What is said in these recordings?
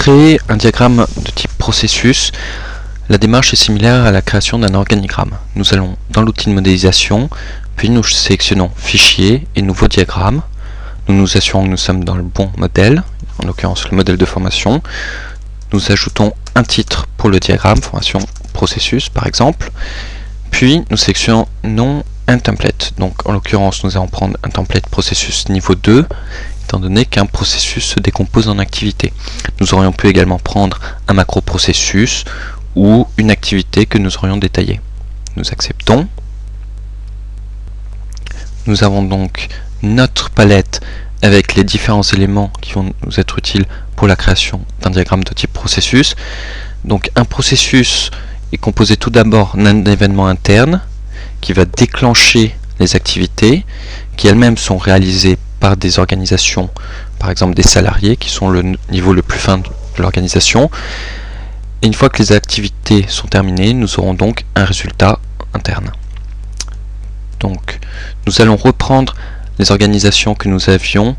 créer un diagramme de type processus, la démarche est similaire à la création d'un organigramme. Nous allons dans l'outil de modélisation, puis nous sélectionnons Fichier et Nouveau diagramme. Nous nous assurons que nous sommes dans le bon modèle, en l'occurrence le modèle de formation. Nous ajoutons un titre pour le diagramme, formation processus par exemple. Puis nous sélectionnons un template. Donc en l'occurrence nous allons prendre un template processus niveau 2, étant donné qu'un processus se décompose en activités. Nous aurions pu également prendre un macro processus ou une activité que nous aurions détaillée. Nous acceptons. Nous avons donc notre palette avec les différents éléments qui vont nous être utiles pour la création d'un diagramme de type processus. Donc un processus est composé tout d'abord d'un événement interne qui va déclencher les activités qui elles-mêmes sont réalisées par des organisations, par exemple des salariés qui sont le niveau le plus fin de l'organisation. Et une fois que les activités sont terminées, nous aurons donc un résultat interne. Donc nous allons reprendre les organisations que nous avions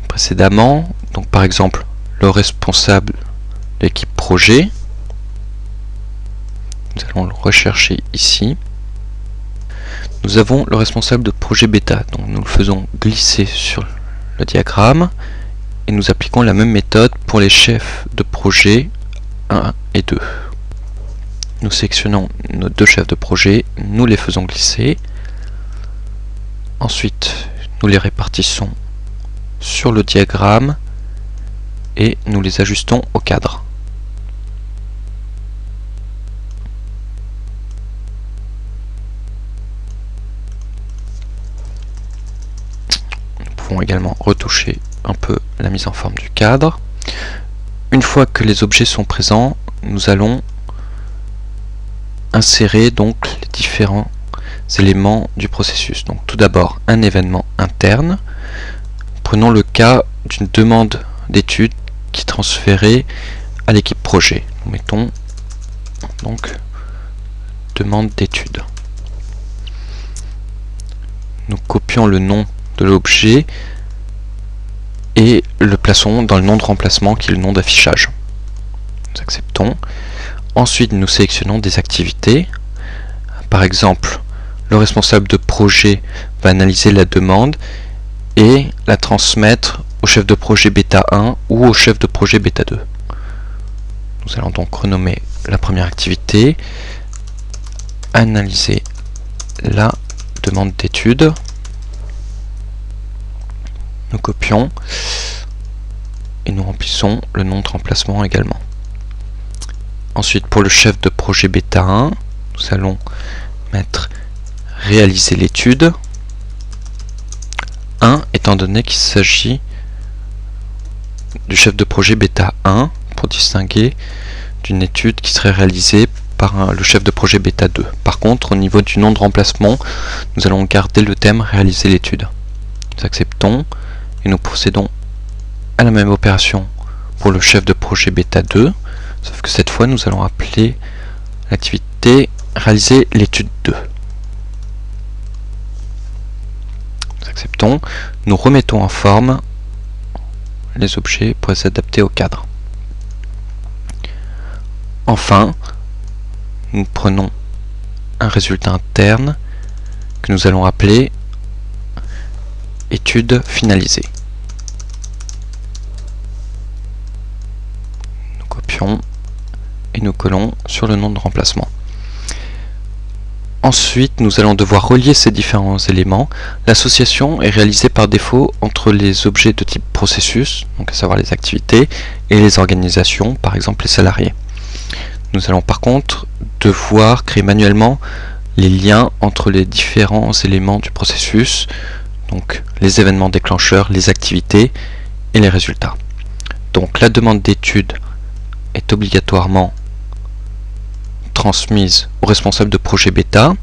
précédemment. Donc par exemple le responsable de l'équipe projet. Nous allons le rechercher ici. Nous avons le responsable de projet bêta. Donc nous le faisons glisser sur le diagramme et nous appliquons la même méthode pour les chefs de projet 1 et 2. Nous sélectionnons nos deux chefs de projet, nous les faisons glisser. Ensuite, nous les répartissons sur le diagramme et nous les ajustons au cadre. Nous pouvons également retoucher un peu la mise en forme du cadre. Une fois que les objets sont présents, nous allons insérer donc les différents éléments du processus. Donc tout d'abord un événement interne. Prenons le cas d'une demande d'étude qui est transférée à l'équipe projet. Nous mettons donc demande d'étude. Nous copions le nom de l'objet et le plaçons dans le nom de remplacement qui est le nom d'affichage. Nous acceptons. Ensuite, nous sélectionnons des activités. Par exemple, le responsable de projet va analyser la demande et la transmettre au chef de projet bêta 1 ou au chef de projet bêta 2. Nous allons donc renommer la première activité, analyser la demande d'étude. Nous copions et nous remplissons le nom de remplacement également. Ensuite, pour le chef de projet bêta 1, nous allons mettre réaliser l'étude 1, étant donné qu'il s'agit du chef de projet bêta 1 pour distinguer d'une étude qui serait réalisée par le chef de projet bêta 2. Par contre, au niveau du nom de remplacement, nous allons garder le thème réaliser l'étude. Nous acceptons et nous procédons à la même opération pour le chef de projet bêta 2, sauf que cette fois nous allons appeler l'activité réaliser l'étude 2. Nous acceptons, nous remettons en forme les objets pour les adapter au cadre. Enfin, nous prenons un résultat interne que nous allons appeler étude finalisée. Nous copions et nous collons sur le nom de remplacement. Ensuite, nous allons devoir relier ces différents éléments. L'association est réalisée par défaut entre les objets de type processus, donc à savoir les activités, et les organisations, par exemple les salariés. Nous allons par contre devoir créer manuellement les liens entre les différents éléments du processus, donc les événements déclencheurs, les activités et les résultats. Donc la demande d'étude est obligatoirement transmise au responsable de projet bêta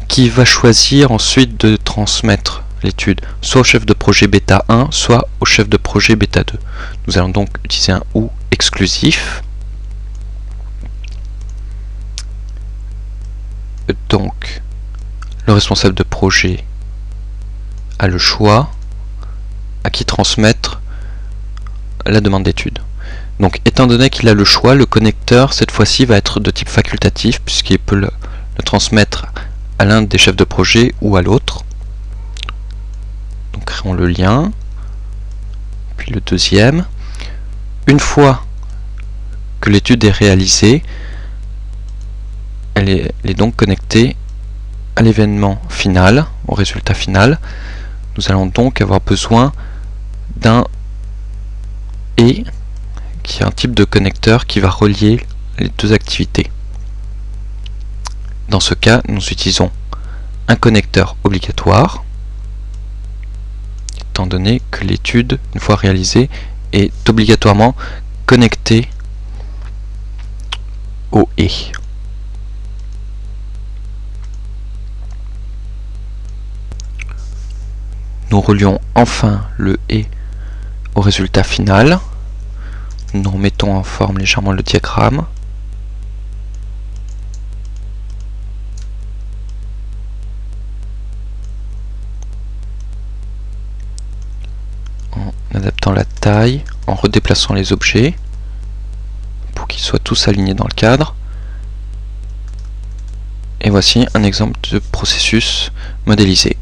qui va choisir ensuite de transmettre l'étude soit au chef de projet bêta 1 soit au chef de projet bêta 2. Nous allons donc utiliser un OU exclusif. Donc le responsable de projet a le choix à qui transmettre la demande d'étude. Donc étant donné qu'il a le choix, le connecteur cette fois-ci va être de type facultatif puisqu'il peut le transmettre à l'un des chefs de projet ou à l'autre. Donc créons le lien, puis le deuxième. Une fois que l'étude est réalisée, elle est donc connectée à l'événement final, au résultat final. Nous allons donc avoir besoin d'un et qui est un type de connecteur qui va relier les deux activités. Dans ce cas, nous utilisons un connecteur obligatoire, étant donné que l'étude, une fois réalisée, est obligatoirement connectée au et. Nous relions enfin le et au résultat final. Nous remettons en forme légèrement le diagramme. En adaptant la taille, en redéplaçant les objets pour qu'ils soient tous alignés dans le cadre. Et voici un exemple de processus modélisé.